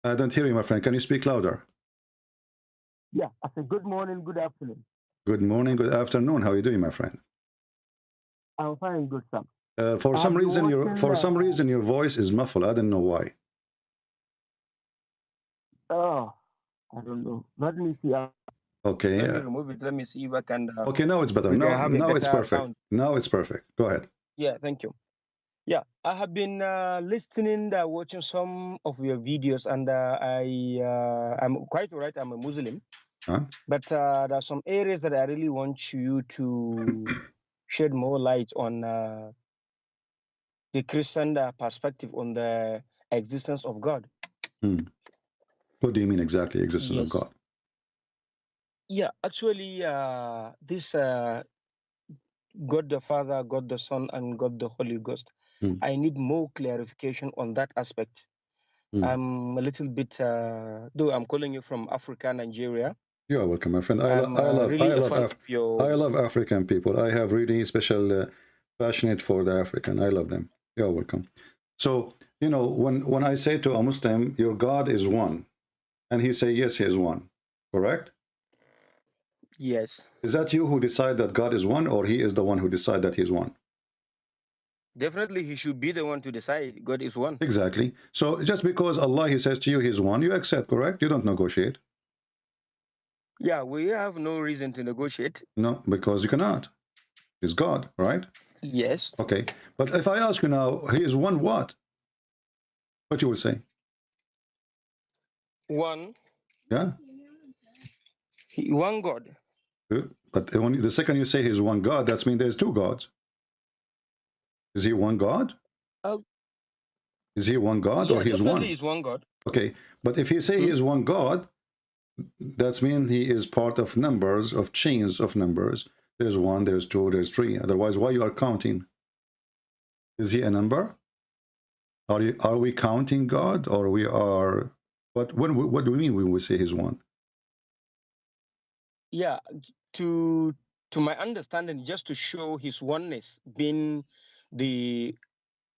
I don't hear you, my friend. Can you speak louder? Yeah, I said good morning, good afternoon. Good morning, good afternoon. How are you doing, my friend? I'm fine, good sir. For some I've been reason, watching. your voice is muffled. I don't know why. Oh, I don't know. Let me see. Okay. Let me remove it. Let me see if I can. Okay. Now it's better. We can Now, have a now it's better perfect. sound. Now it's perfect. Go ahead. Yeah, thank you. Yeah, I have been listening, watching some of your videos, and I'm quite right. I'm a Muslim, Huh? but there are some areas that I really want you to shed more light on the Christian perspective on the existence of God. What do you mean exactly, existence of Yes. God? Yeah, actually, this God the Father, God the Son, and God the Holy Ghost. I need more clarification on that aspect. I'm a little bit, though I'm calling you from Africa, Nigeria. You are welcome, my friend. I love African people. I have really special passionate for the African. I love them. You are welcome. So, you know, when I say to a Muslim, your God is one, and he say, yes, he is one, correct? Yes. Is that you who decide that God is one, or he is the one who decide that he is one? Definitely, he should be the one to decide God is one. Exactly. So just because Allah, he says to you, he's one, you accept, correct? You don't negotiate. Yeah, we have no reason to negotiate. No, because you cannot. He's God, right? Yes. Okay. But if I ask you now, he is one what? What you will say? One. Yeah. One God. But when the second you say he's one God, that's mean there's two gods. Is he one God? Is he one God, Yeah, or he's one? He's one God. Okay. But if you say he is one God, that's mean he is part of numbers, of chains of numbers. There's one, there's two, there's three. Otherwise, why you are counting? Is he a number? Are we counting God, or we are? What do we mean when we say he's one? Yeah, to my understanding, just to show his oneness, being the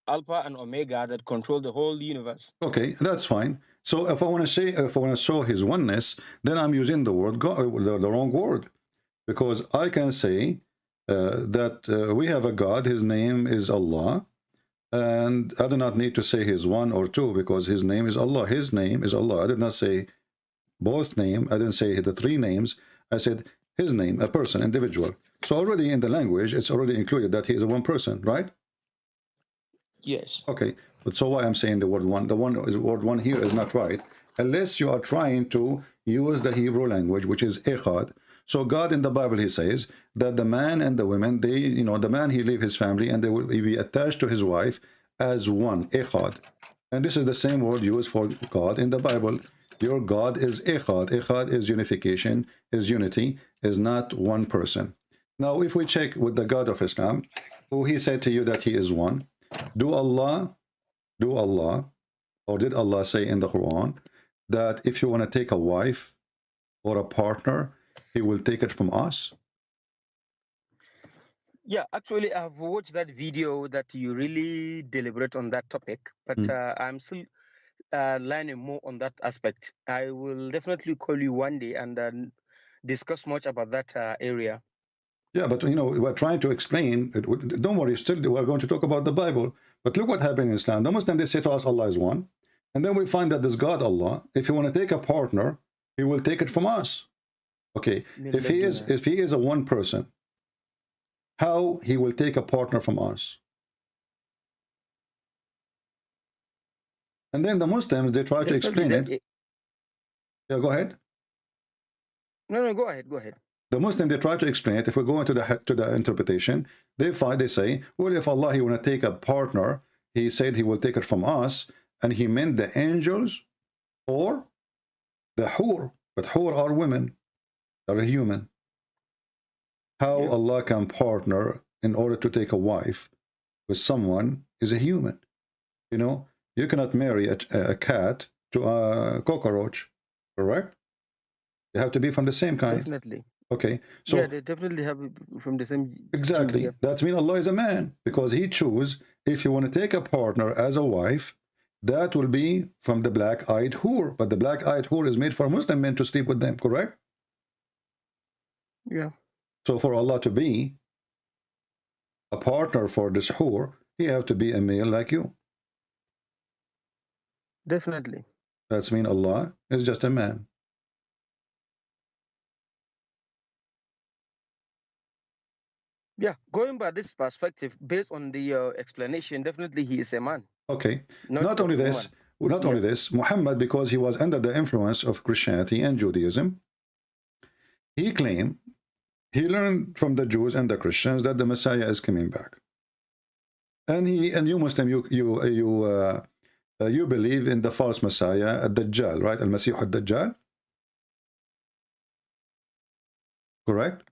Alpha and Omega that control the whole universe. Okay, that's fine. So if I want to say, if I want to show his oneness, then I'm using the word God, the wrong word, because I can say that we have a God. His name is Allah. And I do not need to say he's one or two, because his name is Allah. His name is Allah. I did not say both name. I didn't say the three names. I said his name, a person, individual. So already in the language, it's already included that he is a one person, right? Yes. Okay. But so why I'm saying the word one? The word one here is not right, unless you are trying to use the Hebrew language, which is echad. So God in the Bible, he says that the man and the women, they, you know, the man, he leave his family and they will be attached to his wife as one, echad. And this is the same word used for God in the Bible. Your God is echad. Echad is unification, is unity, is not one person. Now, if we check with the God of Islam, who he said to you that he is one, do Allah, or did Allah say in the Quran that if you want to take a wife or a partner, he will take it from us? Yeah, actually, I've watched that video that you really deliberate on that topic, but I'm still learning more on that aspect. I will definitely call you one day and discuss much about that area. Yeah, but you know, we're trying to explain. Don't worry, still we're going to talk about the Bible. But look what happened in Islam. The Muslims, they say to us, Allah is one. And then we find that this God, Allah, if you want to take a partner, he will take it from us. Okay, if he is a one person, how he will take a partner from us? And then the Muslims, they try to explain it. Yeah, go ahead. No, go ahead. Go ahead. The Muslim, they try to explain it. If we go into the interpretation, they say, well, if Allah, he want to take a partner, he said he will take it from us, and he meant the angels or the hur. But hur are women, are human. How Allah can partner in order to take a wife with someone is a human. You know, you cannot marry a cat to a cockroach, correct? They have to be from the same kind. Definitely. Okay, so yeah, they definitely have from the same. Exactly. That means Allah is a man, because he choose if you want to take a partner as a wife, that will be from the black-eyed whore. But the black-eyed whore is made for Muslim men to sleep with them, correct? Yeah. So for Allah to be a partner for this whore, he have to be a male like you. Definitely. That's mean Allah is just a man. Yeah, going by this perspective, based on the explanation, definitely he is a man. Okay. Not only this, only this, Muhammad, because he was under the influence of Christianity and Judaism, he claimed he learned from the Jews and the Christians that the Messiah is coming back. And you Muslim, you believe in the false Messiah, Ad-Dajjal, right? Al-Masih Ad-Dajjal. Correct?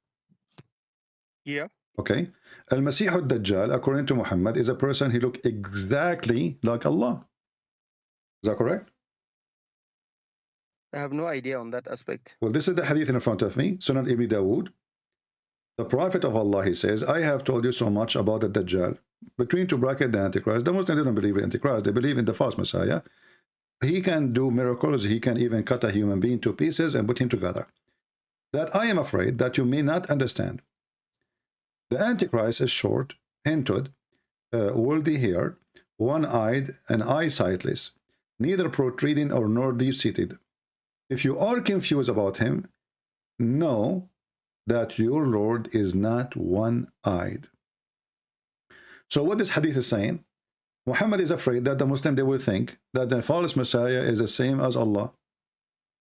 Yeah. Okay. Al-Masih Ad-Dajjal, according to Muhammad, is a person who looks exactly like Allah. Is that correct? I have no idea on that aspect. Well, this is the hadith in front of me, Sunan Ibn Dawood. The Prophet of Allah, he says, I have told you so much about the Dajjal. Between two brackets, the Antichrist. The Muslims don't believe in Antichrist. They believe in the false Messiah. He can do miracles. He can even cut a human being to pieces and put him together. That I am afraid that you may not understand. The Antichrist is short, hinted, woolly-haired, one-eyed, and eye-sightless, neither protruding or nor deep-seated. If you are confused about him, know that your Lord is not one-eyed. So what this hadith is saying, Muhammad is afraid that the Muslim, they will think that the false Messiah is the same as Allah.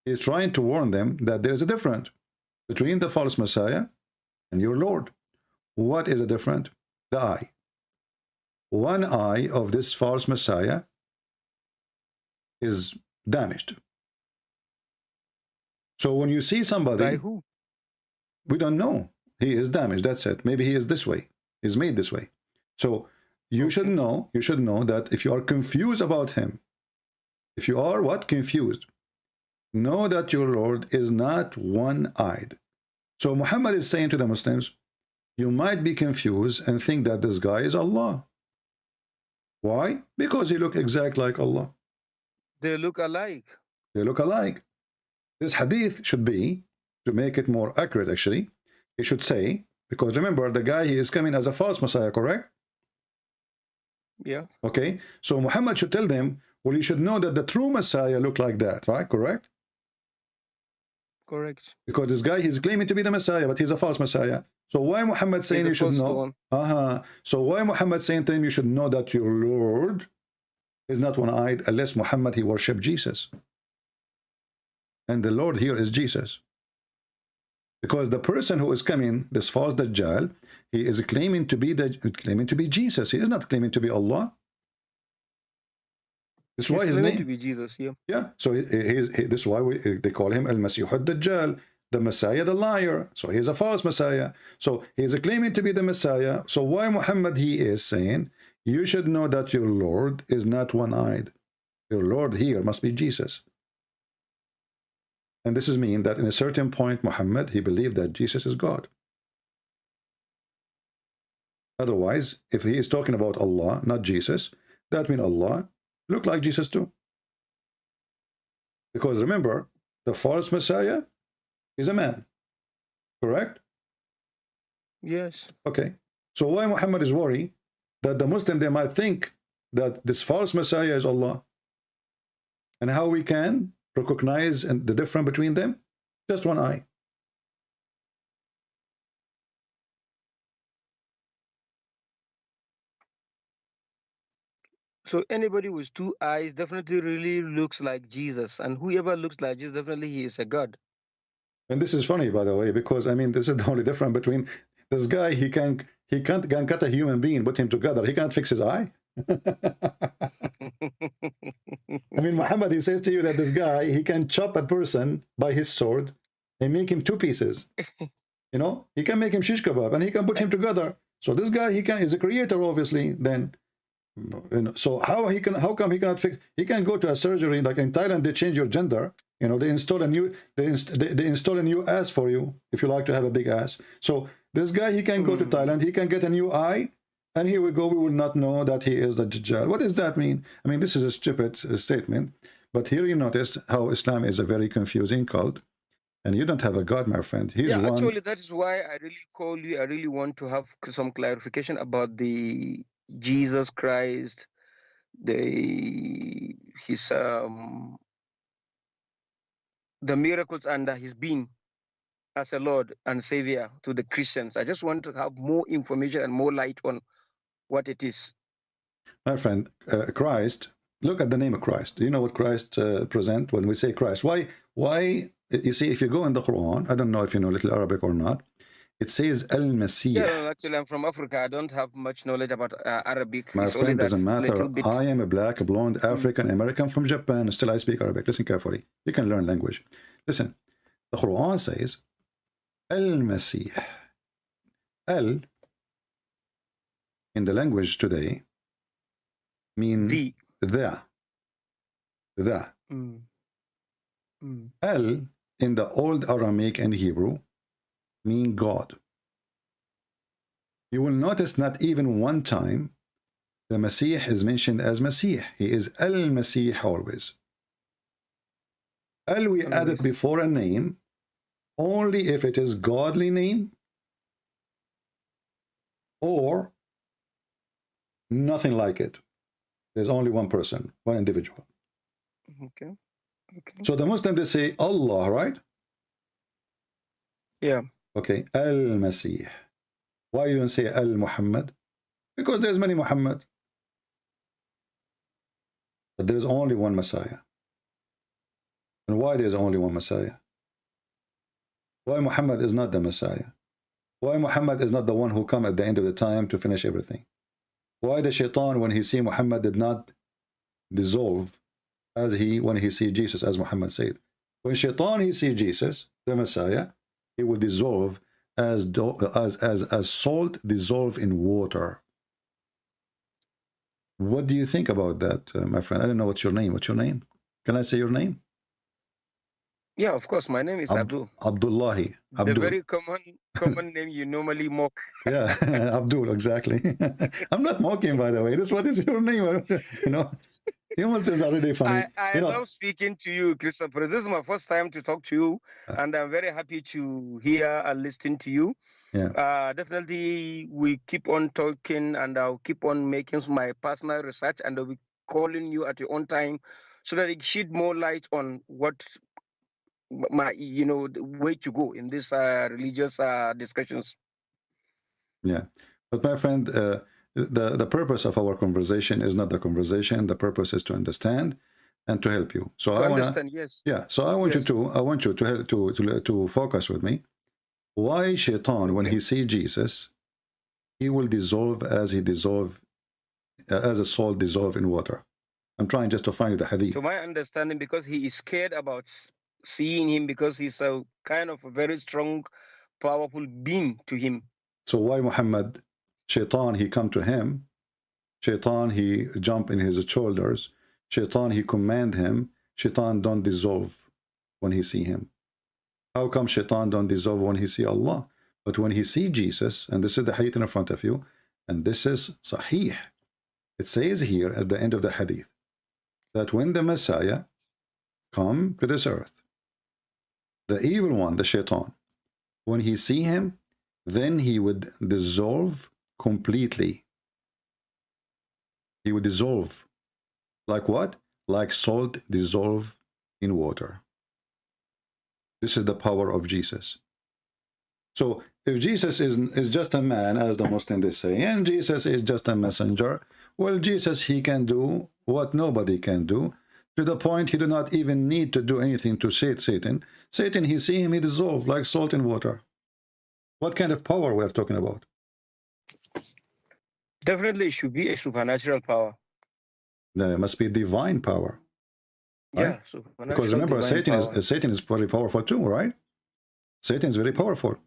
He is trying to warn them that there is a difference between the false Messiah and your Lord. What is the difference? The eye. One eye of this false Messiah is damaged. So when you see somebody, By who? we don't know. He is damaged. That's it. Maybe he is this way. He's made this way. So you should know. You should know that if you are confused about him, if you are what? Confused, know that your Lord is not one-eyed. So Muhammad is saying to the Muslims, you might be confused and think that this guy is Allah. Why? Because he looks exactly like Allah. They look alike. They look alike. This hadith should be, to make it more accurate actually, he should say, because remember, the guy, he is coming as a false Messiah, correct? Yeah. Okay, so Muhammad should tell them, well, you should know that the true Messiah look like that, right? Correct? Correct. Because this guy, he's claiming to be the Messiah, but he's a false Messiah. So why Muhammad saying you should know? So why Muhammad saying to him you should know that your Lord is not one-eyed, unless Muhammad, he worshiped Jesus. And the Lord here is Jesus. Because the person who is coming, this false Dajjal, he is claiming to be Jesus. He is not claiming to be Allah. That's why his name to be Jesus. Yeah. Yeah. So this is why they call him Al-Masih Ad-Dajjal, the Messiah, the liar. So he is a false Messiah. So he is claiming to be the Messiah. So why Muhammad, he is saying, you should know that your Lord is not one-eyed. Your Lord here must be Jesus. And this is mean that in a certain point, Muhammad, he believed that Jesus is God. Otherwise, if he is talking about Allah, not Jesus, that means Allah look like Jesus too. Because remember, the false Messiah is a man. Correct? Yes. Okay. So why Muhammad is worried that the Muslim, they might think that this false Messiah is Allah? And how we can recognize the difference between them? Just one eye. So anybody with two eyes definitely really looks like Jesus, and whoever looks like Jesus, definitely he is a God. And this is funny, by the way, because I mean, this is the only difference between this guy. He can't cut a human being, put him together. He can't fix his eye. I mean, Muhammad, he says to you that this guy, he can chop a person by his sword and make him two pieces. You know, he can make him shish kebab and he can put him together. So this guy, is a creator, obviously. Then, you know, so how come he cannot fix? He can go to a surgery like in Thailand. They change your gender. You know, they install a new ass for you if you like to have a big ass. So this guy, he can go to Thailand. He can get a new eye. And here we go, we will not know that he is the Dajjal. What does that mean? I mean, this is a stupid statement. But here you notice how Islam is a very confusing cult. And you don't have a God, my friend. He's Yeah, one. actually, that is why I really call you. I really want to have some clarification about the Jesus Christ, his the miracles and his being as a Lord and Savior to the Christians. I just want to have more information and more light on what it is. My friend, Christ, look at the name of Christ. Do you know what Christ present when we say Christ? Why? You see, if you go in the Quran, I don't know if you know little Arabic or not, it says Al-Masih. Yeah, no, actually, I'm from Africa. I don't have much knowledge about Arabic. My it's friend, only doesn't matter. little bit. I am a black, blonde, African, American from Japan. Still, I speak Arabic. Listen carefully. You can learn language. Listen, the Quran says Al-Masih. Al, in the language today, mean the. Al, in the old Aramaic and Hebrew, mean God. You will notice not even one time the Masih is mentioned as Masih. He is Al-Masih always. Al we add it before a name only if it is godly name or nothing like it. There's only one person, one individual. Okay. So the Muslims, they say Allah, right? Yeah. Okay, Al-Masih. Why you don't say Al-Muhammad? Because there's many Muhammad. But there's only one Messiah. And why there's only one Messiah? Why Muhammad is not the Messiah? Why Muhammad is not the one who come at the end of the time to finish everything? Why the shaitan, when he see Muhammad, did not dissolve when he see Jesus, as Muhammad said? When shaitan he see Jesus, the Messiah, he will dissolve as salt dissolve in water. What do you think about that, my friend? I don't know what's your name. What's your name? Can I say your name? Yeah, of course. My name is Abdul. Abdullahi. Abdul. The very common name you normally mock. Yeah, Abdul, exactly. I'm not mocking, by the way. What is your name? You know, you must have already funny. I love speaking to you, Christopher. This is my first time to talk to you, and I'm very happy to hear and listen to you. Yeah. Definitely, we keep on talking, and I'll keep on making my personal research, and I'll be calling you at your own time so that it shed more light on what the way to go in these religious discussions. Yeah, but my friend, the purpose of our conversation is not the conversation. The purpose is to understand and to help you. So I understand, yes. Yeah. So I want you to help to focus with me. Why Shaitan, when he see Jesus, he will dissolve as a salt dissolve in water? I'm trying just to find the hadith. To my understanding, because he is scared about seeing him, because he's a kind of a very strong, powerful being to him. So why Muhammad, Shaitan, he come to him, Shaitan, he jump in his shoulders, Shaitan, he command him, Shaitan don't dissolve when he see him. How come Shaitan don't dissolve when he see Allah? But when he see Jesus, and this is the hadith in front of you, and this is Sahih, it says here at the end of the hadith, that when the Messiah come to this earth, the evil one, the Shaitan, when he see him, then he would dissolve completely. He would dissolve. Like what? Like salt dissolve in water. This is the power of Jesus. So if Jesus is just a man, as the Muslims they say, and Jesus is just a messenger, well, Jesus, he can do what nobody can do, to the point he do not even need to do anything to Satan. Satan, he see him, he dissolve like salt in water. What kind of power we are talking about? Definitely, it should be a supernatural power. There must be divine power. Right? Yeah, supernatural. Because remember, Satan is very powerful too, right? Satan is very powerful.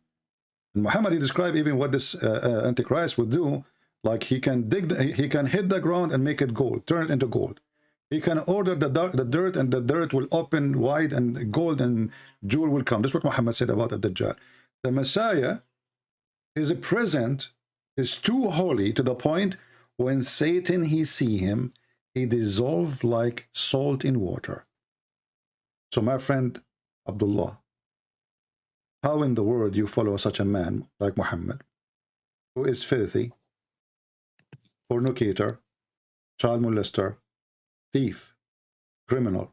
And Muhammad, he described even what this Antichrist would do. Like he can he can hit the ground and make it gold, turn it into gold. He can order the dirt, and the dirt will open wide, and gold and jewel will come. This is what Muhammad said about the Dajjal. The Messiah is present is too holy to the point when Satan he see him, he dissolve like salt in water. So my friend Abdullah, how in the world you follow such a man like Muhammad, who is filthy, fornicator, child molester, thief, criminal,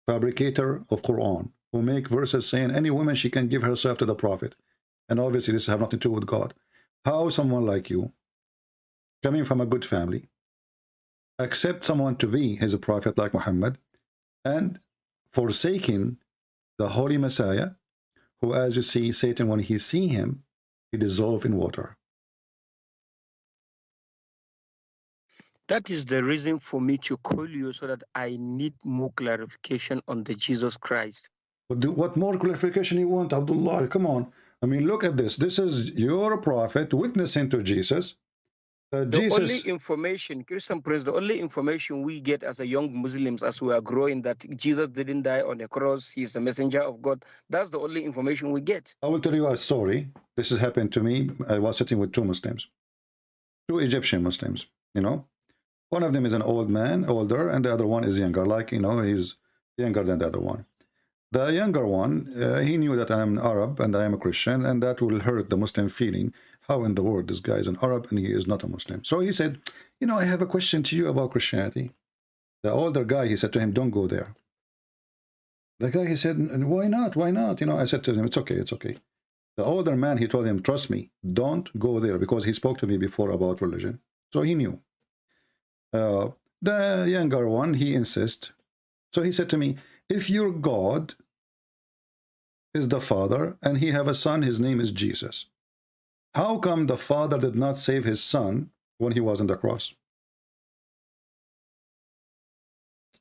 fabricator of Quran, who make verses saying any woman she can give herself to the Prophet, and obviously this have nothing to do with God. How someone like you, coming from a good family, accept someone to be his prophet like Muhammad, and forsaking the holy Messiah, who, as you see, Satan, when he see him, he dissolve in water. That is the reason for me to call you, so that I need more clarification on the Jesus Christ. What more clarification you want, Abdullah? Come on. I mean, look at this. This is your prophet witnessing to Jesus. The only information, Christian Prince, the only information we get as a young Muslims as we are growing, that Jesus didn't die on the cross, he's a messenger of God. That's the only information we get. I will tell you a story. This has happened to me. I was sitting with two Muslims, two Egyptian Muslims, you know. One of them is an old man, older, and the other one is younger, like, you know, he's younger than the other one. The younger one, he knew that I am an Arab and I am a Christian, and that will hurt the Muslim feeling. How in the world this guy is an Arab and he is not a Muslim? So he said, you know, I have a question to you about Christianity. The older guy, he said to him, don't go there. The guy, he said, why not? Why not? You know, I said to him, it's okay, it's okay. The older man, he told him, trust me, don't go there, because he spoke to me before about religion. So he knew. The younger one, he insists. So he said to me, if your God is the Father and he have a son, his name is Jesus, how come the Father did not save his son when he was on the cross?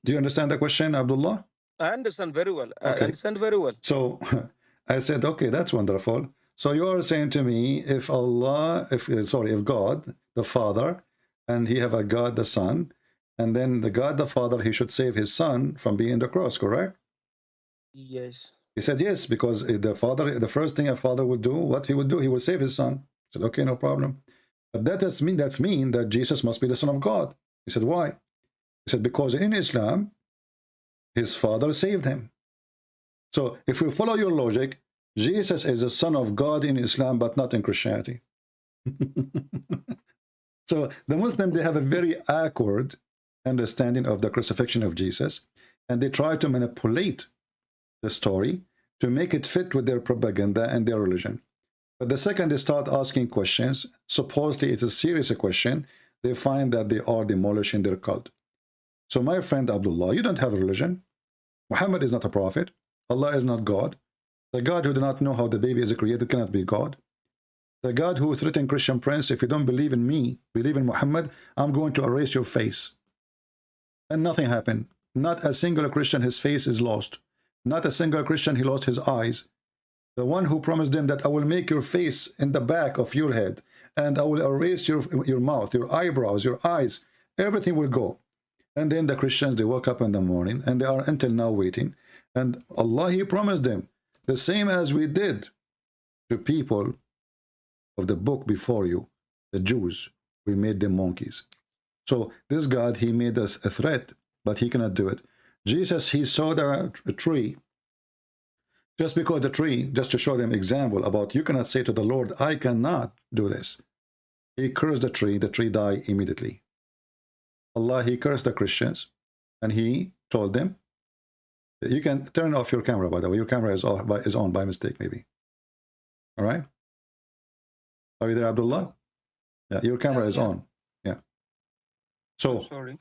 Do you understand the question, Abdullah? I understand very well. Okay. I understand very well. So I said, okay, that's wonderful. So you are saying to me, if if God, the Father, and he have a God, the Son, and then the God, the Father, he should save his son from being on the cross, correct? Yes. He said, yes, because the father, the first thing a father would do, what he would do, he would save his son. I said, okay, no problem. But that's mean that Jesus must be the Son of God. He said, why? He said, because in Islam, his father saved him. So if we follow your logic, Jesus is the Son of God in Islam, but not in Christianity. So the Muslims, they have a very awkward understanding of the crucifixion of Jesus, and they try to manipulate the story to make it fit with their propaganda and their religion. But the second they start asking questions, supposedly it is a serious question, they find that they are demolishing their cult. So my friend Abdullah, you don't have a religion. Muhammad is not a prophet. Allah is not God. The God who did not know how the baby is created cannot be God. The God who threatened Christian Prince, if you don't believe in me, believe in Muhammad, I'm going to erase your face. And nothing happened. Not a single Christian, his face is lost. Not a single Christian, he lost his eyes. The one who promised them that I will make your face in the back of your head, and I will erase your mouth, your eyebrows, your eyes, everything will go. And then the Christians, they woke up in the morning, and they are until now waiting. And Allah, he promised them, the same as we did to people of the book before you, the Jews, we made them monkeys. So this God, he made us a threat, but he cannot do it. Jesus, he saw the tree, just because the tree, just to show them example about you cannot say to the Lord, I cannot do this. He cursed the tree died immediately. Allah, he cursed the Christians, and he told them, you can turn off your camera, by the way. Your camera is on by mistake, maybe. All right? Are you there, Abdullah? Yeah, your camera is on. Yeah. So, sorry.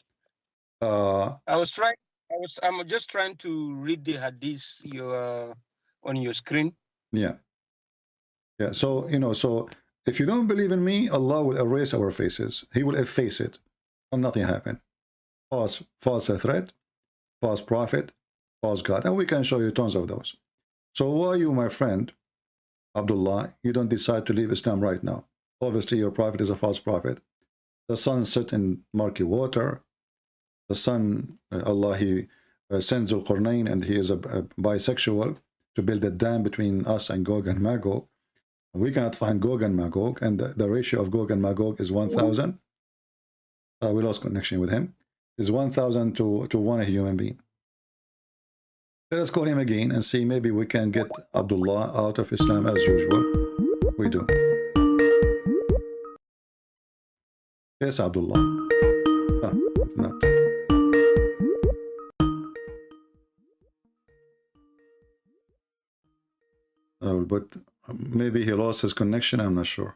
I'm just trying to read the hadith on your screen. Yeah. Yeah. So, you know, so if you don't believe in me, Allah will erase our faces. He will efface it. And nothing happened. False threat, false prophet, false God. And we can show you tons of those. So why you, my friend, Abdullah, you don't decide to leave Islam right now? Obviously, your prophet is a false prophet. The sun set in murky water. The sun, Allah, he sends Al-Qurnayn, and he is a bisexual to build a dam between us and Gog and Magog. We cannot find Gog and Magog, and the ratio of Gog and Magog is 1,000. We lost connection with him. Is 1,000 to one human being. Let us call him again and see, maybe we can get Abdullah out of Islam as usual. We do. Yes, Abdullah. Ah, not. But maybe he lost his connection, I'm not sure.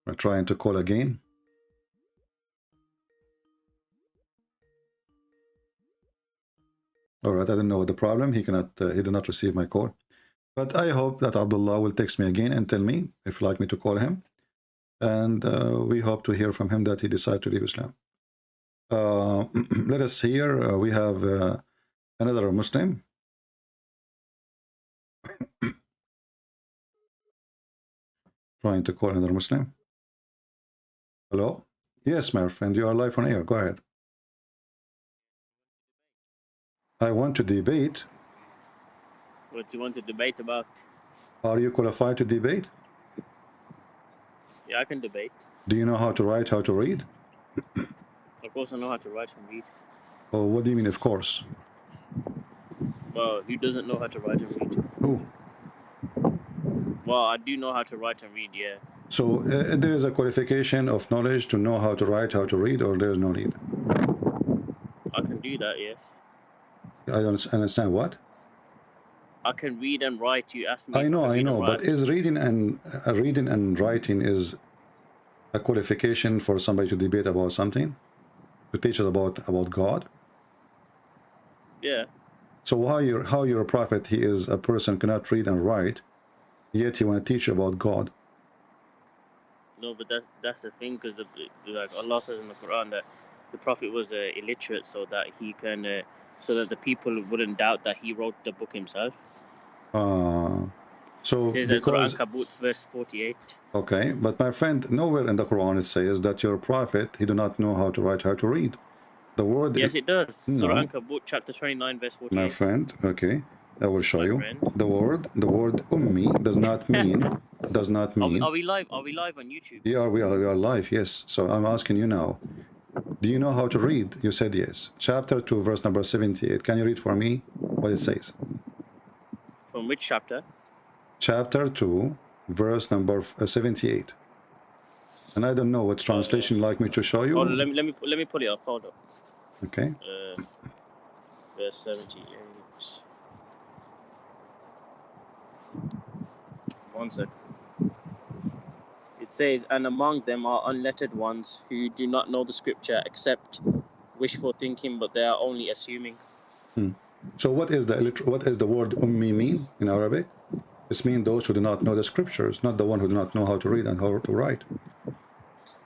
We're trying to call again. All right, I don't know what the problem. He did not receive my call. But I hope that Abdullah will text me again and tell me if you'd like me to call him. And we hope to hear from him that he decided to leave Islam. Let us hear. We have another Muslim. Trying to call another Muslim. Hello? Yes, my friend, you are live on air. Go ahead. I want to debate. What do you want to debate about? Are you qualified to debate? Yeah, I can debate. Do you know how to write, how to read? Of course I know how to write and read. Oh, what do you mean, of course? Well, who doesn't know how to write and read? Who? Well, I do know how to write and read, yeah. So there is a qualification of knowledge to know how to write, how to read, or there's no need? I can do that, yes. I don't understand what? I can read and write. You asked me. I know, but is reading and writing is a qualification for somebody to debate about something, to teach us about God? Yeah. So how you're a prophet? He is a person cannot read and write, yet he want to teach you about God. No, but that's the thing, because like Allah says in the Quran that the Prophet was illiterate, so that he can, so that the people wouldn't doubt that he wrote the book himself. So it says because Surah Ankabut verse 48. Okay, but my friend, nowhere in the Quran it says that your prophet he do not know how to write, how to read. The word Yes, it does. No. Surah Ankabut chapter 29 verse 48. My friend, okay, I will show My you. friend. The word ummi does not mean Are we live? Are we live on YouTube? Yeah, we are live, yes. So I'm asking you now. Do you know how to read? You said yes. Chapter 2, verse number 78. Can you read for me what it says? From which chapter? Chapter 2, verse number 78. And I don't know what translation you'd like me to show you. Oh, let me pull it up. Hold up. Okay. Verse 78. 1 second. It says, and among them are unlettered ones who do not know the scripture except wishful thinking, but they are only assuming. So what is the word ummi mean in Arabic? It means those who do not know the scriptures, not the one who do not know how to read and how to write.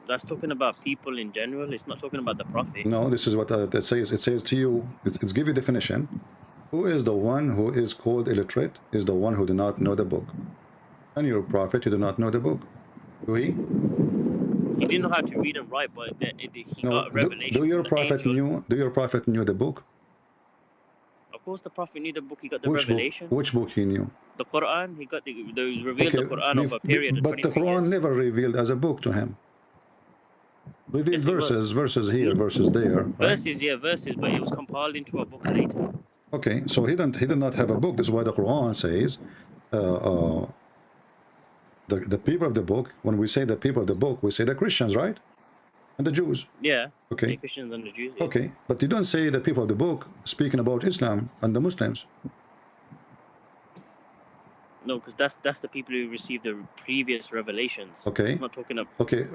That's talking about people in general. It's not talking about the prophet. No, this is what that says. It says to you, it's give you definition. Who is the one who is called illiterate? Is the one who do not know the book. And your prophet, you do not know the book. Do he? He didn't know how to read and write, but he got a revelation. Do your from prophet the knew? Do your prophet knew the book? Of course, the prophet knew the book. He got the Which revelation. Which book he knew? The Quran. He got the revealed the Quran over a period of 23 But the Quran years. never revealed as a book to him. Revealed Yes, verses here, verses there. Right? Verses, yeah, verses, but it was compiled into a book later. Okay, so he did not have a book. That's why the Quran says the people of the book. When we say the people of the book, we say the Christians, right? And the Jews. Yeah. Okay. The Christians and the Jews. Yeah. Okay, but you don't say the people of the book speaking about Islam and the Muslims. No, because that's the people who received the previous revelations. Okay. It's not talking about. Okay,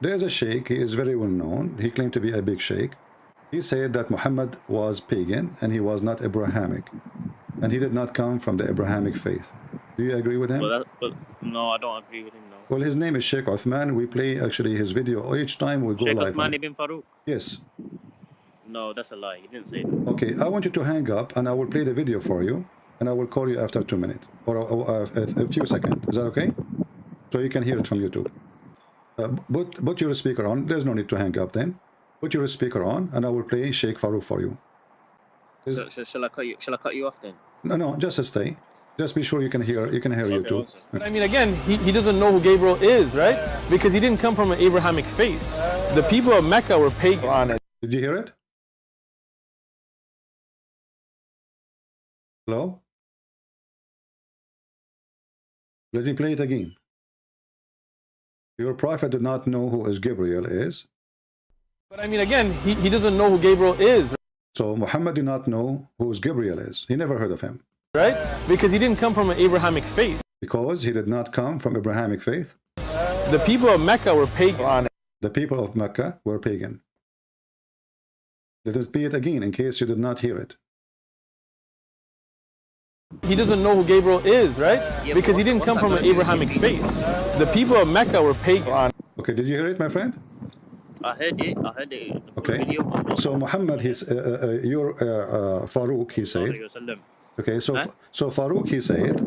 there's a sheikh. He is very well known. He claimed to be a big sheikh. He said that Muhammad was pagan and he was not Abrahamic, and he did not come from the Abrahamic faith. Do you agree with him? No, I don't agree with him. No. Well, his name is Sheikh Uthman. We play actually his video each time we go Sheikh live. Uthman ibn Farouk. Yes. No, that's a lie. He didn't say that. Okay, I want you to hang up and I will play the video for you, and I will call you after 2 minutes or a few seconds. Is that okay? So you can hear it from YouTube. Put your speaker on. There's no need to hang up then. Put your speaker on and I will play Sheikh Farouk for you. Shall I cut you off then? No, just stay. Just be sure you can hear. You can hear Okay, YouTube. one second. I mean, again, he doesn't know who Gabriel is, right? Because he didn't come from an Abrahamic faith. The people of Mecca were pagan. Did you hear it? Hello? Let me play it again. Your prophet did not know who is Gabriel is. But I mean, again, he doesn't know who Gabriel is, So Muhammad did not know who is Gabriel is. He never heard of him. right? Because he didn't come from an Abrahamic faith. Because he did not come from Abrahamic faith. The people of Mecca were pagan. The people of Mecca were pagan. Let us repeat it again in case you did not hear it. He doesn't know who Gabriel is, right? Yeah, Because he but didn't what's come that from an gonna do? Abrahamic faith. The people of Mecca were pagan. Okay, did you hear it, my friend? I heard it. I heard it. The full Okay. video, but not So Muhammad, your Farouk, he said. Wasallam. Okay, so Huh? so Farouk, he said,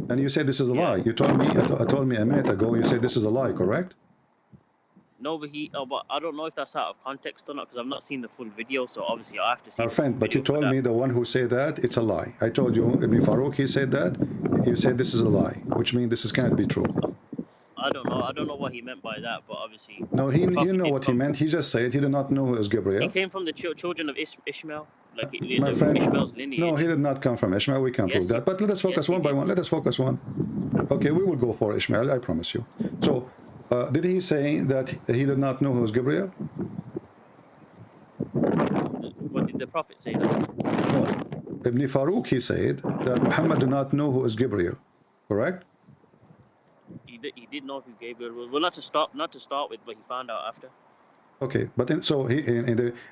and you said this is a lie. You told me, told me a minute ago. You said this is a lie, correct? No, but but I don't know if that's out of context or not because I've not seen the full video. So obviously I have to see. Our the friend, full but you video for told me that. the one who said that it's a lie. I told you Ibn Farouk, he said that. You said this is a lie, which means this can't be true. I don't know. I don't know what he meant by that, but obviously. No, the you Prophet know did what he come- meant. He just said he did not know who was He Gabriel. came from the children of Ishmael, like My friend, Ishmael's lineage. no, he did not come from Ishmael. We can't Yes, prove that. he- But let us focus yes, he one by did. one. Let us focus one. Okay, we will go for Ishmael, I promise you. So, did he say that he did not know who was Gabriel? What did the Prophet say? That? No. Ibn Farouk, he said that Muhammad did not know who is Gabriel. Correct? He did know who Gabriel was. Well, not to start with, but he found out after. Okay, but so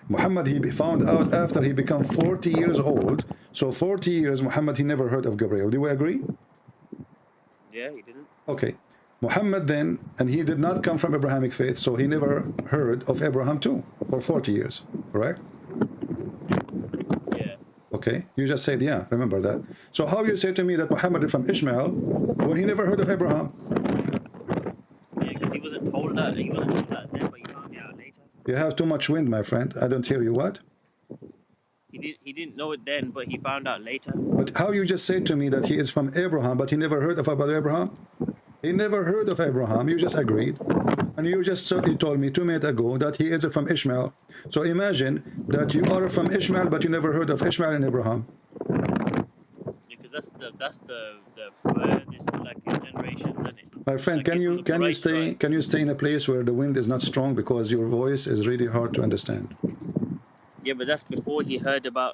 Muhammad, he found out after he became 40 years old. So 40 years, Muhammad, he never heard of Gabriel. Do we agree? Yeah, he didn't. Okay. Muhammad then, and he did not come from Abrahamic faith, so he never heard of Abraham too for 40 years. Correct? Yeah. Okay, you just said, yeah, remember that. So how you say to me that Muhammad is from Ishmael when he never heard of Abraham? Yeah, because he wasn't told that. He wasn't told that then, but he found it out later. You have too much wind, my friend. I don't hear you. What? He didn't know it then, but he found out later. But how you just said to me that he is from Abraham, but he never heard of about Abraham? He never heard of Abraham. You just agreed. And you just you told me 2 minutes ago that he is from Ishmael. So imagine that you are from Ishmael, but you never heard of Ishmael and Abraham. Because that's the furthest like generations, isn't it? My friend, Like, can it's you on the right side. can you stay in a place where the wind is not strong because your voice is really hard to understand? Yeah, but that's before he heard about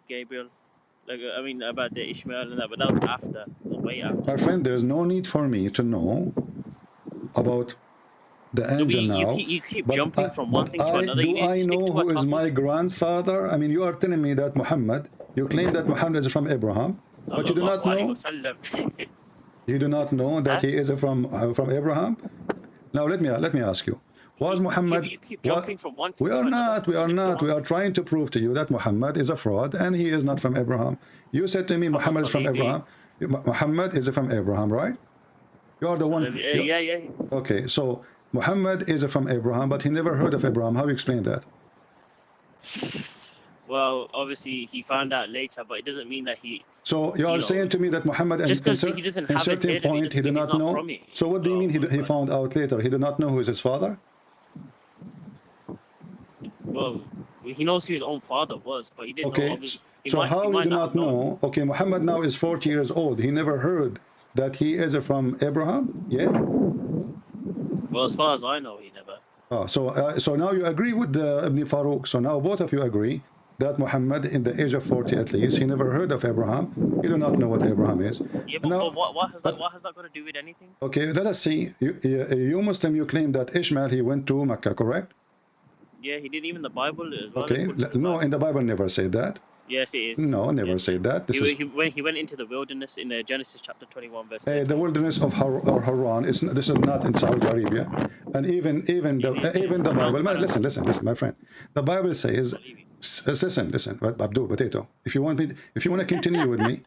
Gabriel. Like I mean about the Ishmael and that, but that was after, way after. My friend, there's no need for me to know about the angel now. You keep but jumping from one thing to another. You Do need to I stick know to a who is topic. my grandfather? I mean, you are telling me that Muhammad, you claim that Muhammad is from Abraham, but you do not know. Sallallahu You do not know that he is from Abraham. Now let me ask you: was Muhammad? You keep jumping from one thing We to are another. not. We are Stick to not. We one. are trying to prove to you that Muhammad is a fraud and he is not from Abraham. You said to me Muhammad is from Abraham. Muhammad is from Abraham, right? You are the one. Yeah. Okay, so Muhammad is from Abraham, but he never heard of Abraham. How you explain that? Well, obviously he found out later, but it doesn't mean that he. So you are saying to me that Muhammad, Just in 'cause he doesn't in have it certain in him, point, he doesn't did mean not he's not know. from it. So what do you mean he found out later? He did not know who is his father? Well, he knows who his own father was, but he didn't know. Okay, Obviously, so how you do not know? Okay, Muhammad now is 40 years old. He never heard that he is from Abraham yet? Well, as far as I know, he never. Oh, so now you agree with Ibn Farouk. So now both of you agree that Muhammad, in the age of 40 at least, he never heard of Abraham. He do not know what Abraham is. Yeah, but, Now, what has that got to do with anything? okay, let us see. You Muslim, you claim that Ishmael, he went to Mecca, correct? Yeah, he did even the Bible as well. Okay, no, in the Bible never said that. Yes, it is. No, never Yes, said that. This is he went into the wilderness in Genesis chapter 21 verse. the wilderness of Haran. This is not in Saudi Arabia, and even the Bible. Listen, my friend. The Bible says, listen, Abdul, potato. If you want to continue with me.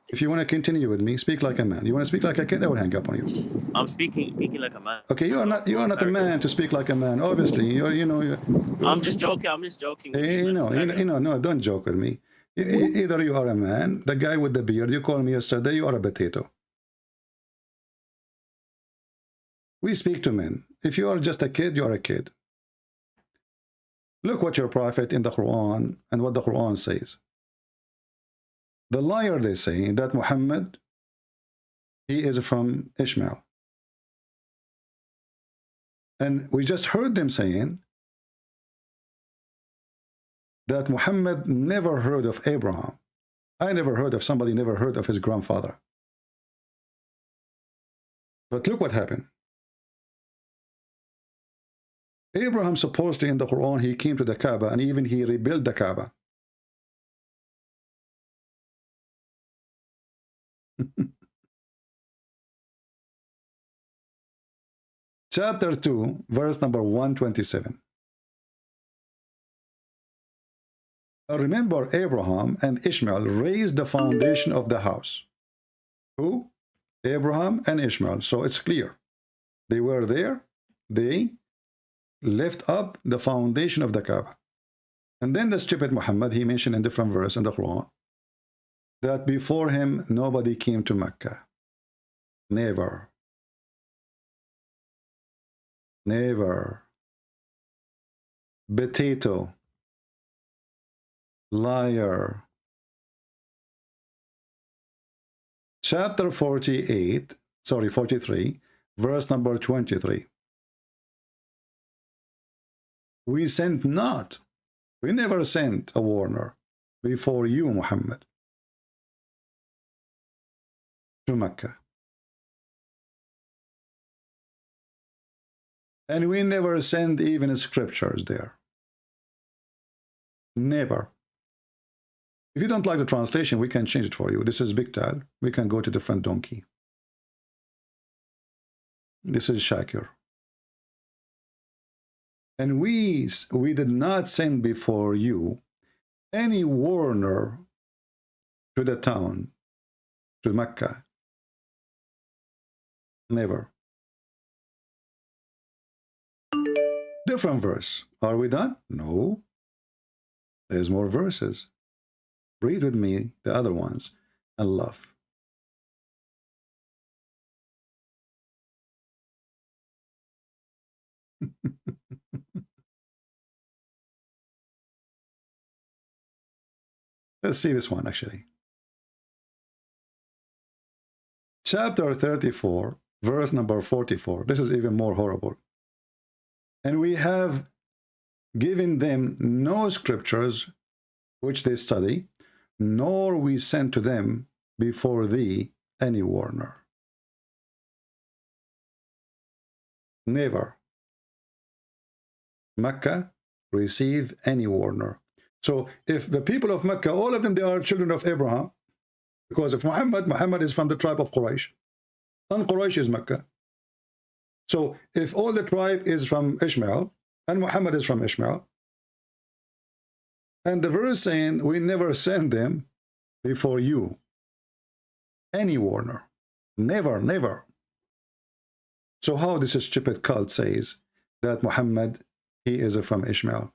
If you want to continue with me, speak like a man. You want to speak like a kid, I will hang up on you. I'm speaking like a man. Okay, you are not a man to speak like a man. Obviously, I'm just joking. no, don't joke with me. Either you are a man, the guy with the beard, you called me yesterday, you are a potato. We speak to men. If you are just a kid, you are a kid. Look what your prophet in the Quran and what the Quran says. The liar, they say that Muhammad, he is from Ishmael. And we just heard them saying that Muhammad never heard of Abraham. I never heard of somebody never heard of his grandfather. But look what happened. Abraham supposedly in the Quran, he came to the Kaaba and even he rebuilt the Kaaba. Chapter 2, verse number 127. Remember, Abraham and Ishmael raised the foundation of the house. Who? Abraham and Ishmael. So it's clear. They were there. They lift up the foundation of the Kaaba. And then the stupid Muhammad, he mentioned in different verse in the Quran that before him nobody came to Mecca. Never. Never. Potato. Liar. Chapter 43, verse number 23. We sent not, we never sent a warner before you, Muhammad, to Mecca. And we never send even scriptures there. Never. If you don't like the translation, we can change it for you. This is Bigtal. We can go to different donkey. This is Shakir. And we did not send before you any warner to the town, to Mecca. Never. Different verse. Are we done? No. There's more verses. Read with me the other ones and laugh. Let's see this one actually. Chapter 34, verse number 44. This is even more horrible. And we have given them no scriptures which they study, nor we sent to them before thee any warner. Never. Mecca receive any warner. So if the people of Mecca, all of them, they are children of Abraham, because if Muhammad is from the tribe of Quraysh, and Quraysh is Mecca. So if all the tribe is from Ishmael, and Muhammad is from Ishmael, and the verse saying, we never send them before you any warner. Never, never. So how this stupid cult says that Muhammad, he is from Ishmael?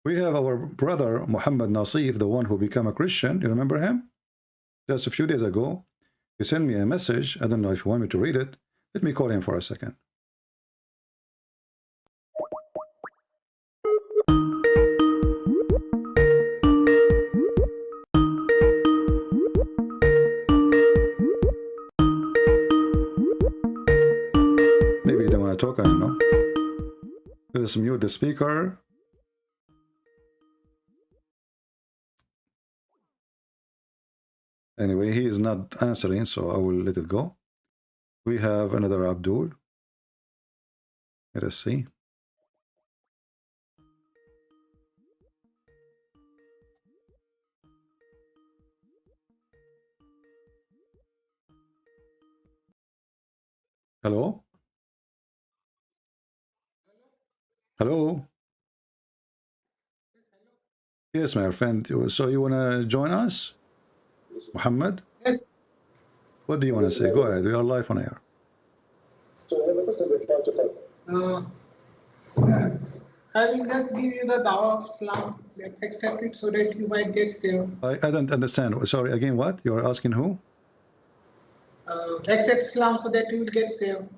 We have our brother Muhammad Nasif, the one who became a Christian. You remember him? Just a few days ago, he sent me a message. I don't know if you want me to read it. Let me call him for a second. Maybe you don't want to talk, I don't know. Let's mute the speaker. Anyway, he is not answering, so I will let it go. We have another Abdul. Let us see. Hello? Hello? Yes, my friend. So you want to join us? Muhammad? Yes. What do you want to say? Go ahead. We are live on air. Hi, I will just give you the dawah of Islam. Accept it so that you might get saved. I don't understand. Sorry, again, what? You're asking who? Accept Islam so that you will get saved.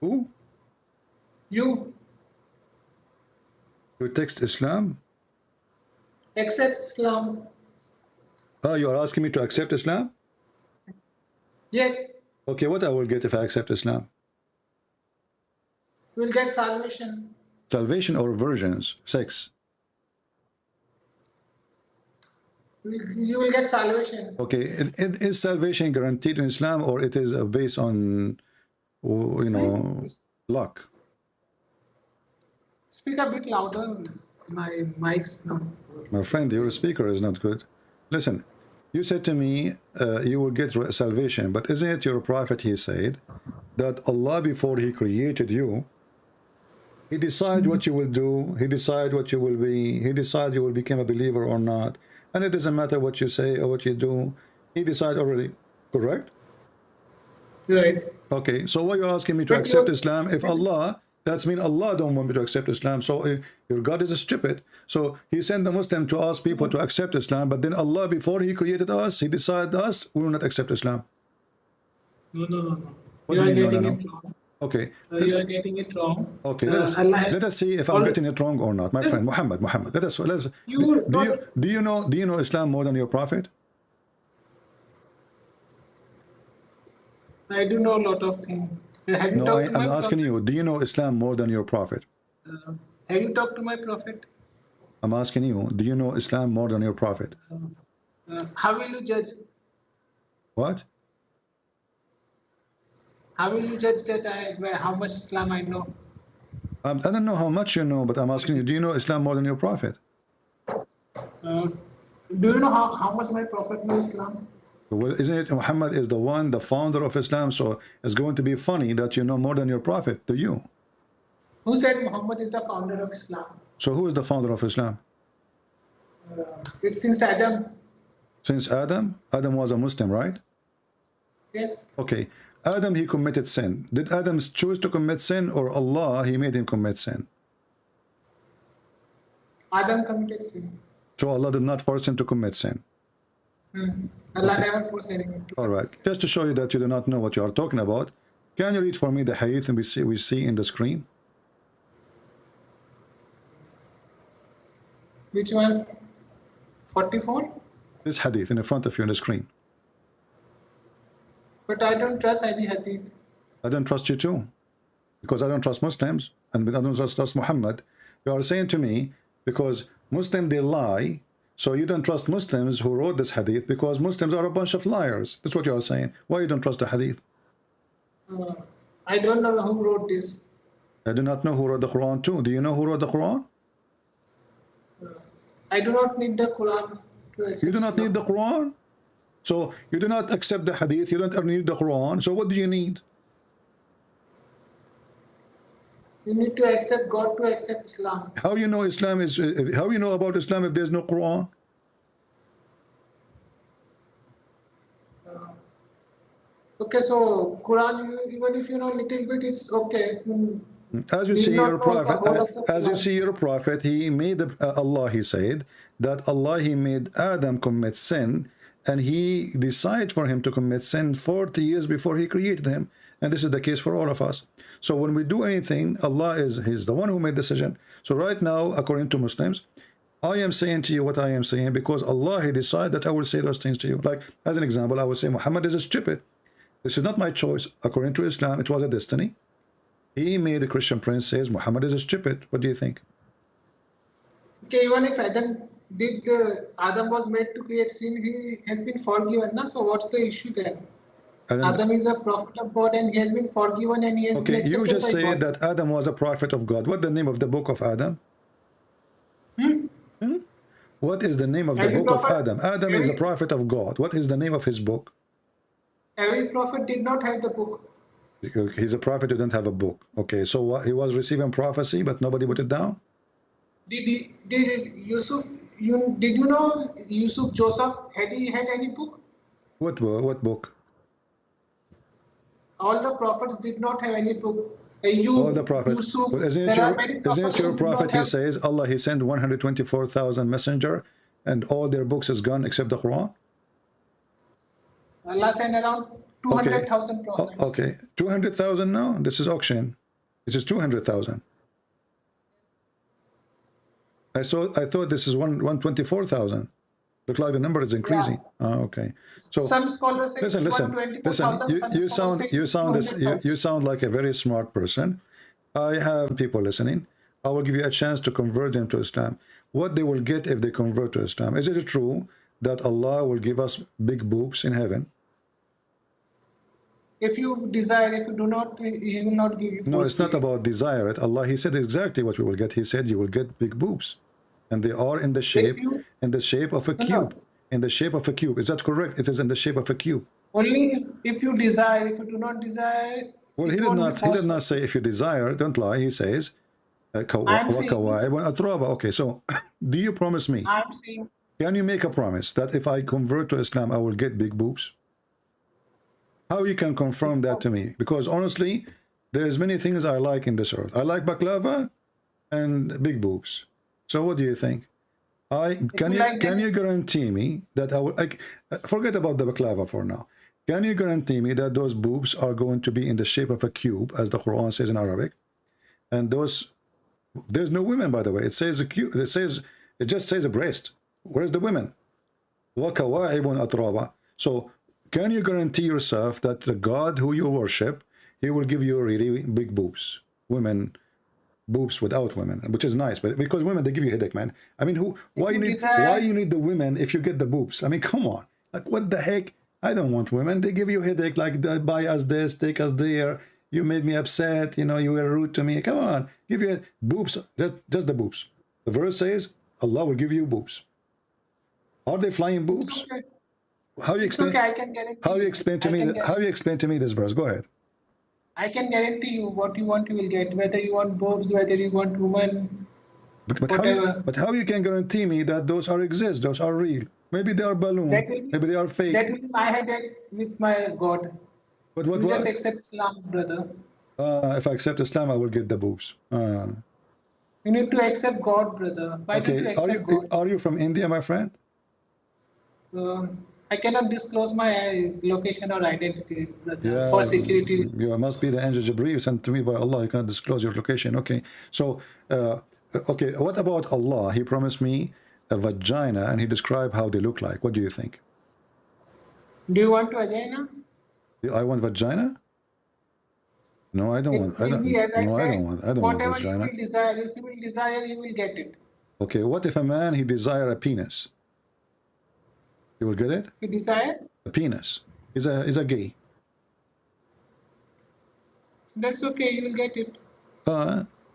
Who? You You text Islam? accept Islam. Oh, you are asking me to accept Islam? Yes, Okay, what I will get if I accept Islam? you will get salvation. Salvation or virgins? Sex? You will get salvation. Okay, is salvation guaranteed in Islam, or it is based on, you know, luck? Speak a bit louder. My mic's not. My friend, your speaker is not good. Listen, you said to me you will get salvation, but isn't it your prophet, he said, that Allah, before he created you, he decided what you will do, he decided what you will be, he decided you will become a believer or not, and it doesn't matter what you say or what you do, he decided already, correct? Right. Okay, so why are you asking me to accept Islam if Allah, that's mean Allah don't want me to accept Islam, so your God is stupid. So he sent the Muslim to ask people to accept Islam, but then Allah, before he created us, he decided us, we will not accept Islam. No. What You do are you mean, getting no? it wrong. Okay. You are getting it wrong. Okay, let us see if I'm getting it wrong or not. My friend Muhammad, let's do you know Islam more than your prophet? I do know a lot of things. Have you No, talked to I'm my asking prophet? you, do you know Islam more than your prophet? Have you talked to my prophet? I'm asking you, do you know Islam more than your prophet? How will you judge? What? How will you judge that how much Islam I know? I don't know how much you know, but I'm asking you, do you know Islam more than your prophet? Do you know how much my prophet knows Islam? Well, isn't it Muhammad is the one, the founder of Islam, so it's going to be funny that you know more than your prophet, do you? Who said Muhammad is the founder of Islam? So who is the founder of Islam? It's since Adam. Since Adam? Adam was a Muslim, right? Yes. Okay. Adam, he committed sin. Did Adam choose to commit sin, or Allah, he made him commit sin? Adam committed sin. So Allah did not force him to commit sin. Allah never forced anyone to. All right. Just to show you that you do not know what you are talking about, can you read for me the hadith and we see in the screen? Which one? 44? This hadith in the front of you on the screen. But I don't trust any hadith. I don't trust you too, because I don't trust Muslims, and I don't trust Muhammad. You are saying to me, because Muslims, they lie, so you don't trust Muslims who wrote this hadith, because Muslims are a bunch of liars. That's what you are saying. Why you don't trust the hadith? I don't know who wrote this. I do not know who wrote the Quran too. Do you know who wrote the Quran? I do not need the Quran to accept. You do not need the Quran? So you do not accept the hadith, you don't need the Quran, so what do you need? You need to accept God to accept Islam. How you know Islam is, how you know about Islam if there's no Quran? Okay, so Quran, even if you know a little bit, it's okay. As you see your prophet, he made Allah, he said that Allah, he made Adam commit sin, and he decided for him to commit sin 40 years before he created him, and this is the case for all of us. So when we do anything, Allah he's the one who made the decision. So right now, according to Muslims, I am saying to you what I am saying because Allah, he decided that I will say those things to you. Like as an example, I will say Muhammad is stupid. This is not my choice. According to Islam, it was a destiny. He made the Christian prince says Muhammad is stupid. What do you think? Okay, even if Adam was made to create sin, he has been forgiven. Na? So what's the issue then? Adam is a prophet of God and he has been forgiven and he has been accepted by God. You just said that Adam was a prophet of God. What's the name of the book of Adam? What is the name of the book of Adam? Adam is a prophet of God. What is the name of his book? Every prophet did not have the book. He's a prophet who didn't have a book. Okay, so what, he was receiving prophecy, but nobody put it down? Did Yusuf, did you know Yusuf, Joseph, had he had any book? What book? All the prophets did not have any book. All the Ayub, prophet. Yusuf, But isn't there are many prophets your who do prophet? not He have. says Allah, He sent 124,000 messenger, and all their books is gone except the Quran. Allah sent around Okay. 200,000 prophets. Okay. 200,000 now. This is auction. This is 200,000. I thought this is 124,000. Look like the number is increasing. Yeah. Okay. So Some scholars say listen. 124,000. Some scholars say You sound 200,000. you sound like a very smart person. I have people listening. I will give you a chance to convert them to Islam. What they will get if they convert to Islam? Is it true that Allah will give us big boobs in heaven? If you desire, if you do not, He will not give you. No, it's not about desire it. Allah, He said exactly what we will get. He said you will get big boobs, and they are in the shape of a cube. In the shape of a cube. Is that correct? It is in the shape of a cube. Only if you desire. If you do not desire. Well, he did not say if you desire. Don't lie. He says, okay, so do you promise me? I'm saying. Can you make a promise that if I convert to Islam, I will get big boobs? How you can confirm that to me? Because honestly, there's many things I like in this earth. I like baklava and big boobs. So what do you think? Can you guarantee me that I will forget about the baklava for now? Can you guarantee me that those boobs are going to be in the shape of a cube, as the Quran says in Arabic? And there's no women, by the way. It says a cube. It just says a breast. Where's the women? So can you guarantee yourself that the God who you worship, He will give you really big boobs, boobs without women, which is nice, but because women, they give you a headache, man. I mean, why you need the women if you get the boobs? I mean, come on, like what the heck? I don't want women. They give you a headache, like buy us this, take us there. You made me upset. You know, you were rude to me. Come on, give you boobs, just the boobs. The verse says Allah will give you boobs. Are they flying boobs? Okay. How you explain? Okay, I can guarantee. How you explain to me? How you explain to me this verse? Go ahead. I can guarantee you what you want, you will get. Whether you want boobs, whether you want women, whatever. But how you can guarantee me that those exist? Those are real. Maybe they are balloon. Maybe they are fake. That will be my headache with my God. But you just accept Islam, brother. If I accept Islam, I will get the boobs. You need to accept God, brother. Why don't you accept God? Are you from India, my friend? I cannot disclose my location or identity, brother, for security. You must be the angel Jibreel sent to me by Allah. You cannot disclose your location. Okay. So, okay. What about Allah? He promised me a vagina, and He described how they look like. What do you think? Do you want vagina? I want vagina? No, I don't want. I don't want vagina. Whatever you will desire, if you will desire, you will get it. Okay. What if a man he desire a penis? You will get it? You desire? A penis. Is a gay. That's okay, you will get it.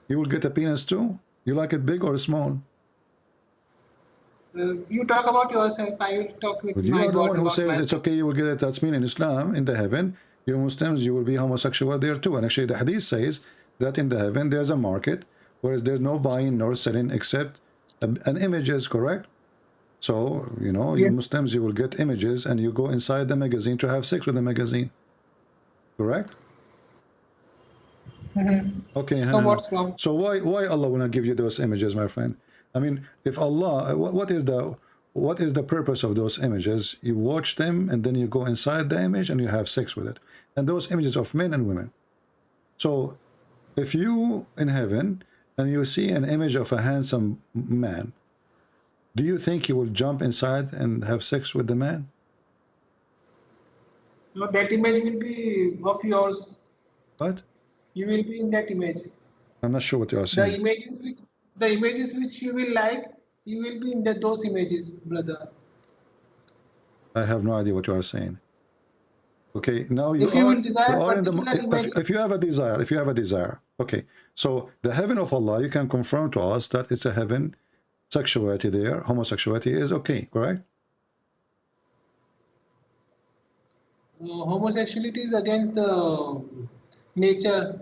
You will get a penis too? You like it big or small? You talk about yourself, I will talk with but my God. You are the one who says it's okay, you will get it. That's mean in Islam, in the heaven, you Muslims, you will be homosexual there too. And actually the hadith says that in the heaven there's a market, whereas there's no buying nor selling except an images, correct? So, you know, you Muslims, you will get images and you go inside the magazine to have sex with the magazine. Correct? Okay. So what's wrong? So why Allah will not give you those images, my friend? I mean, if Allah, what is the purpose of those images? You watch them and then you go inside the image and you have sex with it. And those images of men and women. So if you in heaven and you see an image of a handsome man, do you think you will jump inside and have sex with the man? No, that image will be of yours. What? You will be in that image. I'm not sure what you are saying. The images which you will like, you will be in those images, brother. I have no idea what you are saying. Okay, now if you have a desire, okay. So the heaven of Allah, you can confirm to us that it's a heaven. Sexuality there, homosexuality is okay, correct? Homosexuality is against the nature,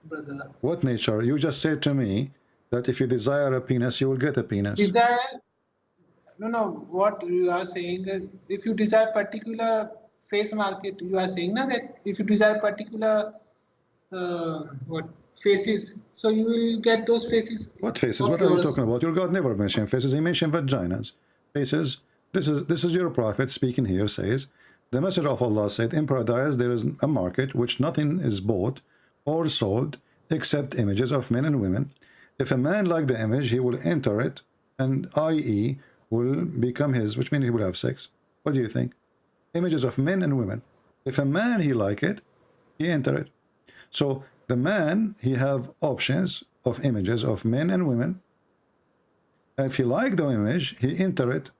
brother. What nature? You just said to me that if you desire a penis, you will get a penis. Desire? No. What you are saying, if you desire particular face market, you are saying that if you desire particular faces. So you will get those faces. What faces? of What are you yours. talking about? Your God never mentioned faces. He mentioned vaginas. Faces. This is your prophet speaking here. Says the Messenger of Allah said, in paradise there is a market which nothing is bought or sold except images of men and women. If a man like the image, he will enter it, and i.e. will become his, which means he will have sex. What do you think? Images of men and women. If a man he like it, he enter it. So the man, he have options of images of men and women. If he like the image, he enter it.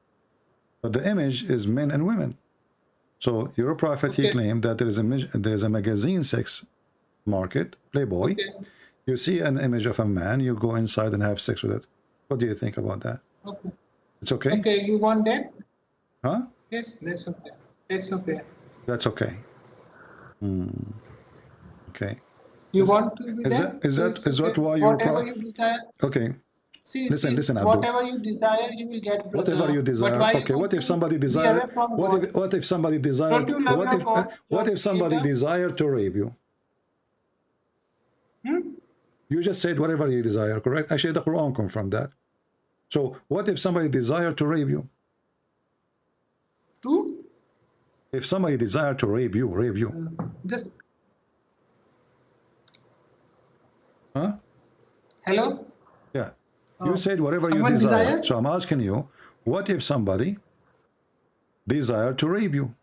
But the image is men and women. So your prophet, he claimed that there is a magazine sex market, Playboy. You see an image of a man, you go inside and have sex with it. What do you think about that? Okay. It's okay? Okay, you want that? Huh? Yes, that's okay. That's okay. That's okay. Okay. You want to do that? Is that why you're whatever you desire? okay. See, Listen, Abdul. whatever you desire, you will get. Brother. Whatever you desire. Okay, what if somebody desire? What if somebody desire? Don't you love your God, What your if somebody creator? desire to rape you? You just said whatever you desire, correct? Actually, the Quran confirmed that. So, what if somebody desire to rape you? True. If somebody desire to rape you. Just. Huh? Hello. Yeah. You said whatever you desire. So I'm asking you, what if somebody desire to rape you?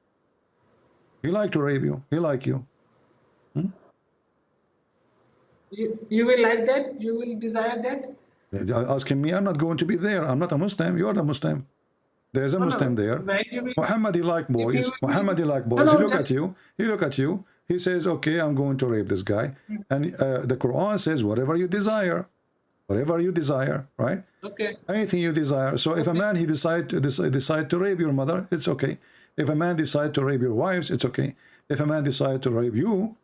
He like to rape you. He like you. You will like that? You will desire that? You're asking me, I'm not going to be there. I'm not a Muslim. You are the Muslim. There's a Muslim there. Muhammad, he like boys. Muhammad, he like boys. He look at you. He look at you. He says, okay, I'm going to rape this guy. And the Quran says, whatever you desire. Whatever you desire, right? Okay. Anything you desire. So if a man, he decide to rape your mother, it's okay. If a man decide to rape your wives, it's okay. If a man decide to rape you,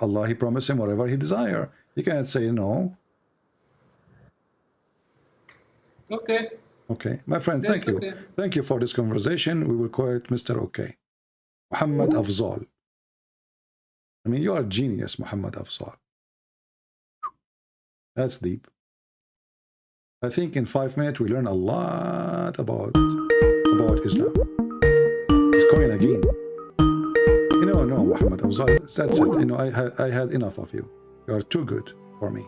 Allah, he promised him whatever he desire. He can't say no. Okay. Okay, my friend, That's thank you. okay. Thank you for this conversation. We will call it Mr. Okay. Muhammad Afzal. I mean, you are a genius, Muhammad Afzal. That's deep. I think in 5 minutes we learn a lot about Islam. It's going again. No, Muhammad Afzal, that's it. I had enough of you. You are too good for me.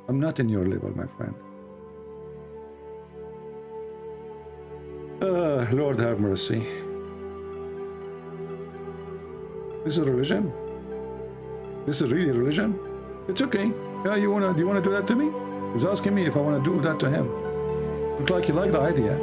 I'm not in your level, my friend. Lord have mercy. This is religion? This is really religion? It's okay. Yeah, do you wanna do that to me? He's asking me if I wanna do that to him. Look like you like the idea.